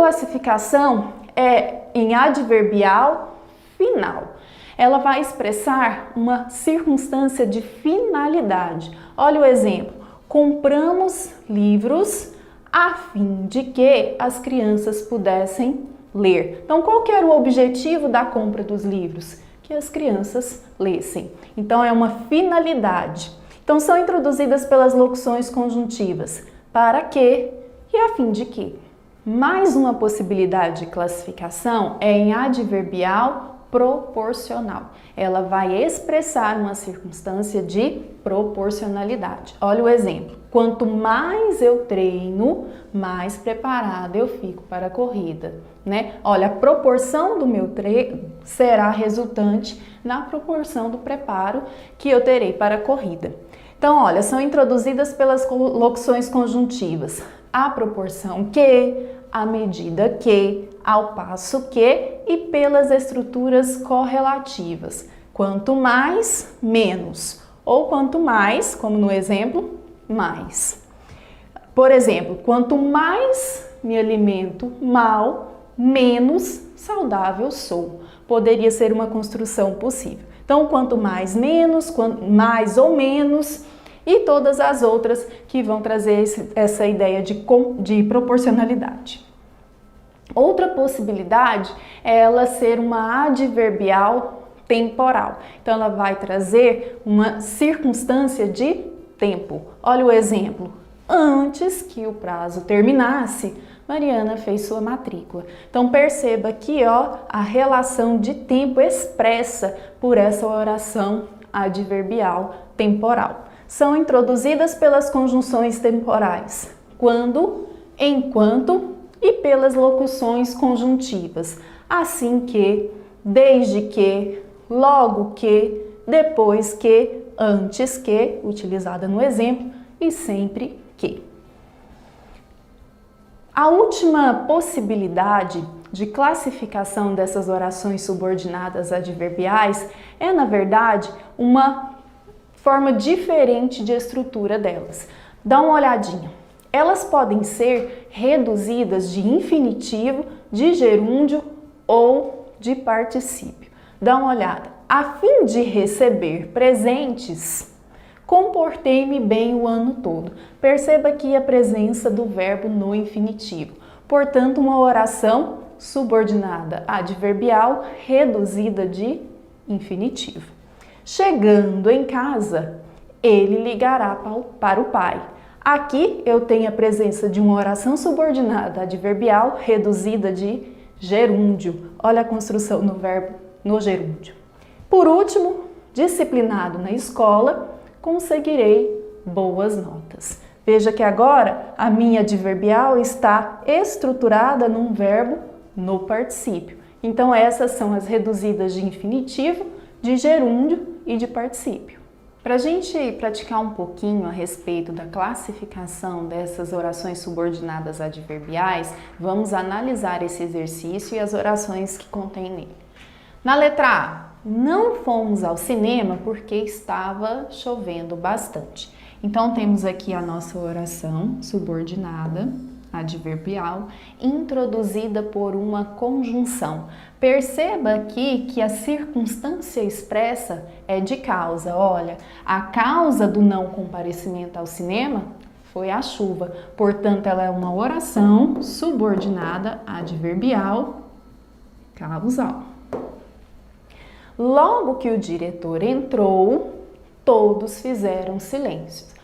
classificação é em adverbial final. Ela vai expressar uma circunstância de finalidade. Olha o exemplo. Compramos livros a fim de que as crianças pudessem ler. Então, qual que era o objetivo da compra dos livros? Que as crianças lessem. Então, é uma finalidade. Então, são introduzidas pelas locuções conjuntivas. Para que e a fim de que. Mais uma possibilidade de classificação é em adverbial proporcional. Ela vai expressar uma circunstância de proporcionalidade. Olha o exemplo. Quanto mais eu treino, mais preparado eu fico para a corrida, né? Olha, a proporção do meu treino será resultante na proporção do preparo que eu terei para a corrida. Então, olha, são introduzidas pelas locuções conjuntivas. A proporção que, à medida que, ao passo que e pelas estruturas correlativas. Quanto mais, menos. Ou quanto mais, como no exemplo, mais. Por exemplo, quanto mais me alimento mal, menos saudável sou. Poderia ser uma construção possível. Então, quanto mais, menos, mais ou menos, e todas as outras que vão trazer essa ideia de proporcionalidade. Outra possibilidade é ela ser uma adverbial temporal. Então, ela vai trazer uma circunstância de tempo. Olha o exemplo. Antes que o prazo terminasse, Mariana fez sua matrícula. Então, perceba aqui, ó, a relação de tempo expressa por essa oração adverbial temporal. São introduzidas pelas conjunções temporais. Quando, enquanto e pelas locuções conjuntivas. Assim que, desde que, logo que, depois que, antes que, utilizada no exemplo, e sempre que. A última possibilidade de classificação dessas orações subordinadas adverbiais é, na verdade, uma forma diferente de estrutura delas. Dá uma olhadinha. Elas podem ser reduzidas de infinitivo, de gerúndio ou de particípio. Dá uma olhada. A fim de receber presentes, comportei-me bem o ano todo. Perceba aqui a presença do verbo no infinitivo. Portanto, uma oração subordinada adverbial reduzida de infinitivo. Chegando em casa, ele ligará para o pai. Aqui eu tenho a presença de uma oração subordinada adverbial reduzida de gerúndio. Olha a construção no verbo no gerúndio. Por último, disciplinado na escola, conseguirei boas notas. Veja que agora a minha adverbial está estruturada num verbo no particípio. Então essas são as reduzidas de infinitivo, de gerúndio e de particípio. Para a gente praticar um pouquinho a respeito da classificação dessas orações subordinadas adverbiais, vamos analisar esse exercício e as orações que contém nele. Na letra A, não fomos ao cinema porque estava chovendo bastante. Então temos aqui a nossa oração subordinada adverbial, introduzida por uma conjunção. Perceba aqui que a circunstância expressa é de causa. Olha, a causa do não comparecimento ao cinema foi a chuva. Portanto, ela é uma oração subordinada adverbial causal. Logo que o diretor entrou, todos fizeram silêncio.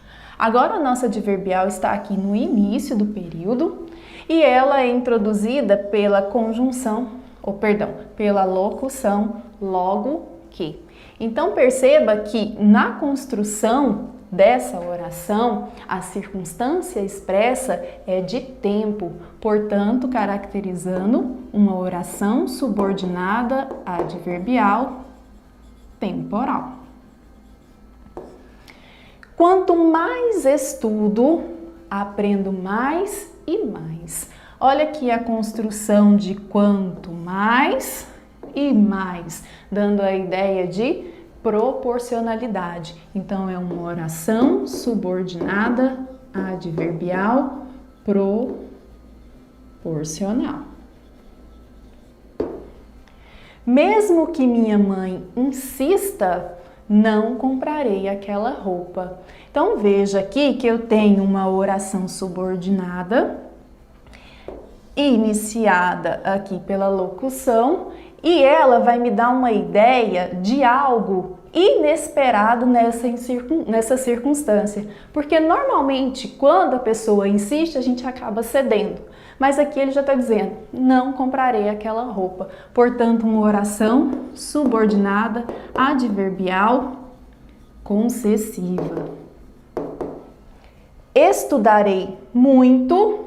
Agora a nossa adverbial está aqui no início do período e ela é introduzida pela conjunção, pela locução logo que. Então perceba que na construção dessa oração, a circunstância expressa é de tempo, portanto, caracterizando uma oração subordinada adverbial temporal. Quanto mais estudo, aprendo mais e mais. Olha aqui a construção de quanto mais e mais, dando a ideia de proporcionalidade. Então, é uma oração subordinada adverbial proporcional. Mesmo que minha mãe insista, não comprarei aquela roupa. Então veja aqui que eu tenho uma oração subordinada, iniciada aqui pela locução, e ela vai me dar uma ideia de algo inesperado nessa circunstância, porque normalmente quando a pessoa insiste a gente acaba cedendo, mas aqui ele já está dizendo, não comprarei aquela roupa, portanto uma oração subordinada, adverbial, concessiva. Estudarei muito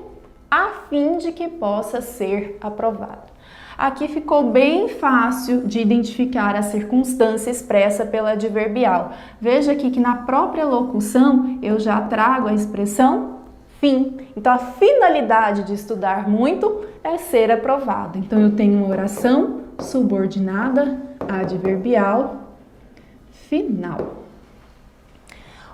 a fim de que possa ser aprovado. Aqui ficou bem fácil de identificar a circunstância expressa pela adverbial. Veja aqui que na própria locução eu já trago a expressão fim. Então a finalidade de estudar muito é ser aprovado. Então eu tenho uma oração subordinada, adverbial, final.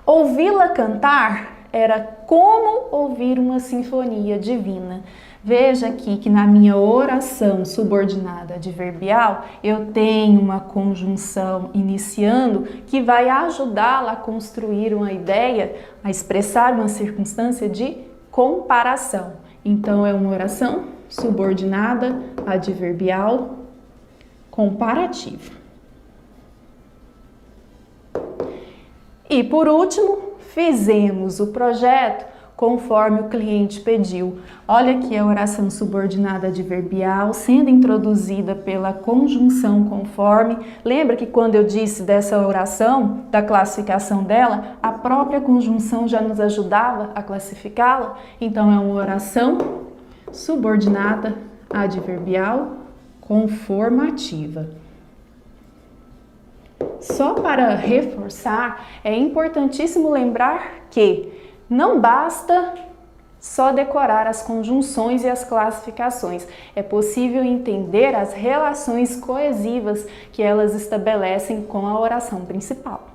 Ouvi-la cantar era como ouvir uma sinfonia divina. Veja aqui que na minha oração subordinada adverbial, eu tenho uma conjunção iniciando que vai ajudá-la a construir uma ideia, a expressar uma circunstância de comparação. Então, é uma oração subordinada adverbial comparativa. E por último, fizemos o projeto conforme o cliente pediu. Olha aqui a oração subordinada adverbial sendo introduzida pela conjunção conforme. Lembra que quando eu disse dessa oração, da classificação dela, a própria conjunção já nos ajudava a classificá-la? Então é uma oração subordinada adverbial conformativa. Só para reforçar, é importantíssimo lembrar que não basta só decorar as conjunções e as classificações. É possível entender as relações coesivas que elas estabelecem com a oração principal.